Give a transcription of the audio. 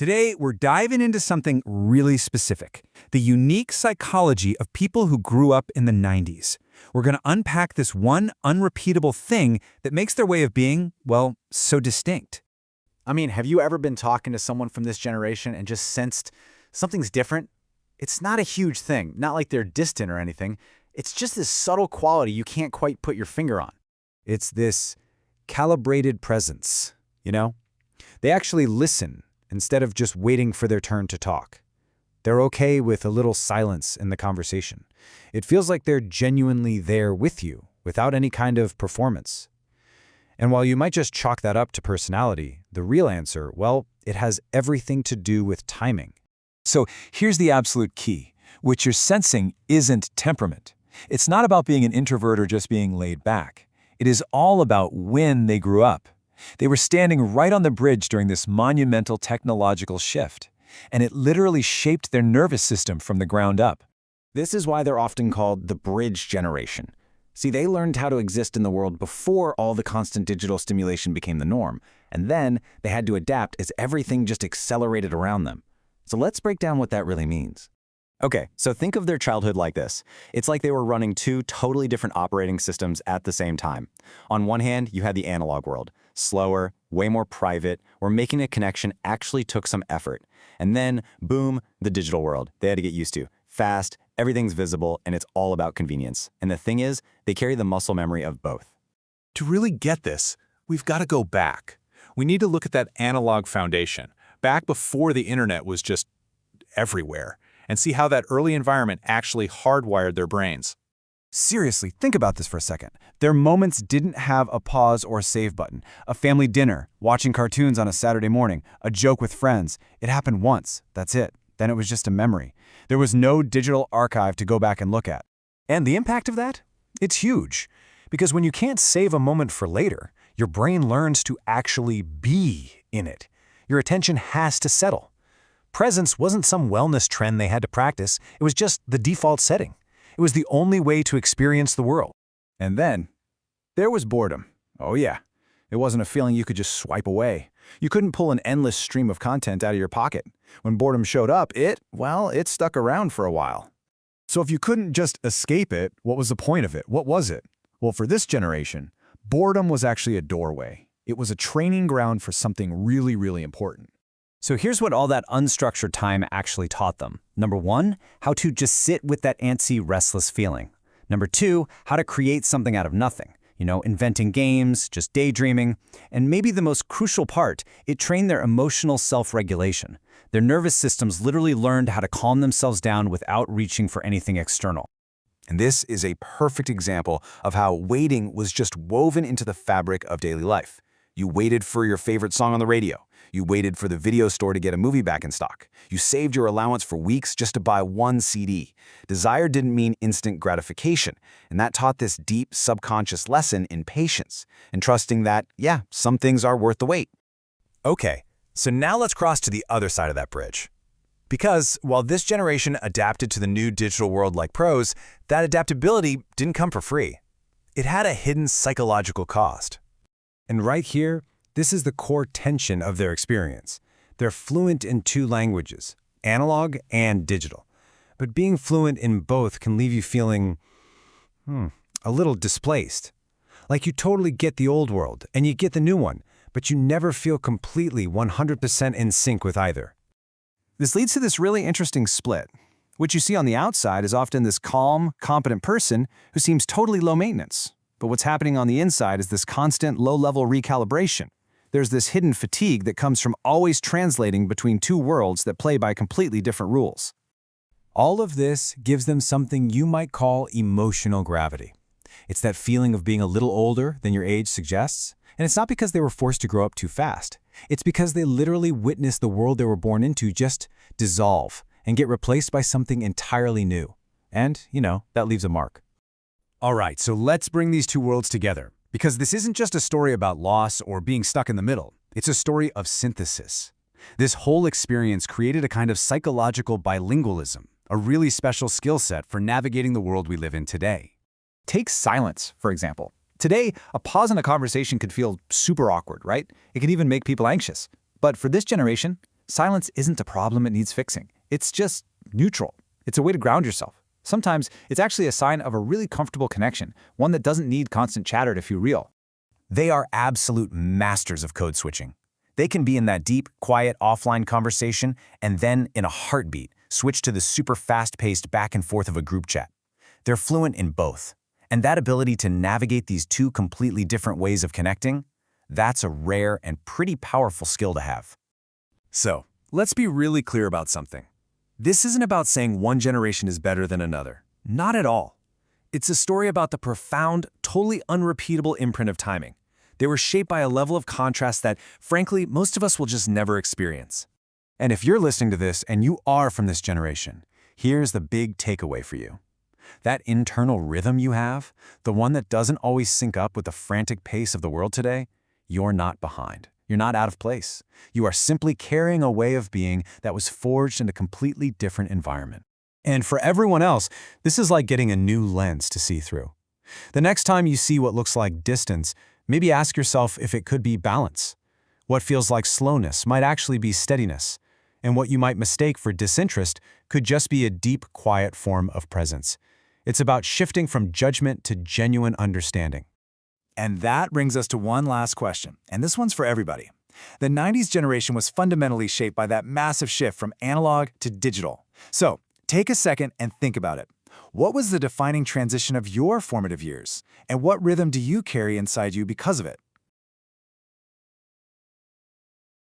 Today, we're diving into something really specific, the unique psychology of people who grew up in the 90s. We're going to unpack this one unrepeatable thing that makes their way of being, well, so distinct. I mean, have you ever been talking to someone from this generation and just sensed something's different? It's not a huge thing, not like they're distant or anything. It's just this subtle quality you can't quite put your finger on. It's this calibrated presence, you know? They actually listen instead of just waiting for their turn to talk. They're okay with a little silence in the conversation. It feels like they're genuinely there with you, without any kind of performance. And while you might just chalk that up to personality, the real answer, well, it has everything to do with timing. So here's the absolute key. What you're sensing isn't temperament. It's not about being an introvert or just being laid back. It is all about when they grew up. They were standing right on the bridge during this monumental technological shift, and it literally shaped their nervous system from the ground up. This is why they're often called the bridge generation. See, they learned how to exist in the world before all the constant digital stimulation became the norm, and then they had to adapt as everything just accelerated around them. So let's break down what that really means. Okay, so think of their childhood like this. It's like they were running two totally different operating systems at the same time. On one hand, you had the analog world, slower, way more private, where making a connection actually took some effort. And then, boom, the digital world they had to get used to. Fast, everything's visible, and it's all about convenience. And the thing is, they carry the muscle memory of both. To really get this, we've got to go back. We need to look at that analog foundation, back before the internet was just everywhere, and see how that early environment actually hardwired their brains. Seriously, think about this for a second. Their moments didn't have a pause or save button. A family dinner, watching cartoons on a Saturday morning, a joke with friends. It happened once, that's it. Then it was just a memory. There was no digital archive to go back and look at. And the impact of that? It's huge. Because when you can't save a moment for later, your brain learns to actually be in it. Your attention has to settle. Presence wasn't some wellness trend they had to practice. It was just the default setting. It was the only way to experience the world. And then, there was boredom. Oh yeah. It wasn't a feeling you could just swipe away. You couldn't pull an endless stream of content out of your pocket. When boredom showed up, it stuck around for a while. So if you couldn't just escape it, what was the point of it? What was it? Well, for this generation, boredom was actually a doorway. It was a training ground for something really, really important. So here's what all that unstructured time actually taught them. Number one, how to just sit with that antsy, restless feeling. Number two, how to create something out of nothing. Inventing games, just daydreaming. And maybe the most crucial part, it trained their emotional self-regulation. Their nervous systems literally learned how to calm themselves down without reaching for anything external. And this is a perfect example of how waiting was just woven into the fabric of daily life. You waited for your favorite song on the radio. You waited for the video store to get a movie back in stock. You saved your allowance for weeks just to buy one CD. Desire didn't mean instant gratification, and that taught this deep subconscious lesson in patience and trusting that, yeah, some things are worth the wait. Okay, so now let's cross to the other side of that bridge. Because while this generation adapted to the new digital world like pros, that adaptability didn't come for free. It had a hidden psychological cost. And right here, this is the core tension of their experience. They're fluent in two languages, analog and digital. But being fluent in both can leave you feeling, a little displaced. Like you totally get the old world and you get the new one, but you never feel completely 100% in sync with either. This leads to this really interesting split. What you see on the outside is often this calm, competent person who seems totally low maintenance. But what's happening on the inside is this constant low-level recalibration. There's this hidden fatigue that comes from always translating between two worlds that play by completely different rules. All of this gives them something you might call emotional gravity. It's that feeling of being a little older than your age suggests, and it's not because they were forced to grow up too fast. It's because they literally witnessed the world they were born into just dissolve and get replaced by something entirely new. And, that leaves a mark. All right, so let's bring these two worlds together. Because this isn't just a story about loss or being stuck in the middle. It's a story of synthesis. This whole experience created a kind of psychological bilingualism, a really special skill set for navigating the world we live in today. Take silence, for example. Today, a pause in a conversation could feel super awkward, right? It can even make people anxious. But for this generation, silence isn't a problem that needs fixing. It's just neutral. It's a way to ground yourself. Sometimes it's actually a sign of a really comfortable connection, one that doesn't need constant chatter to feel real. They are absolute masters of code switching. They can be in that deep, quiet, offline conversation and then, in a heartbeat, switch to the super fast-paced back and forth of a group chat. They're fluent in both. And that ability to navigate these two completely different ways of connecting, that's a rare and pretty powerful skill to have. So, let's be really clear about something. This isn't about saying one generation is better than another. Not at all. It's a story about the profound, totally unrepeatable imprint of timing. They were shaped by a level of contrast that, frankly, most of us will just never experience. And if you're listening to this and you are from this generation, here's the big takeaway for you. That internal rhythm you have, the one that doesn't always sync up with the frantic pace of the world today, you're not behind. You're not out of place. You are simply carrying a way of being that was forged in a completely different environment. And for everyone else, this is like getting a new lens to see through. The next time you see what looks like distance, maybe ask yourself if it could be balance. What feels like slowness might actually be steadiness, and what you might mistake for disinterest could just be a deep, quiet form of presence. It's about shifting from judgment to genuine understanding. And that brings us to one last question, and this one's for everybody. The 90s generation was fundamentally shaped by that massive shift from analog to digital. So, take a second and think about it. What was the defining transition of your formative years? And what rhythm do you carry inside you because of it?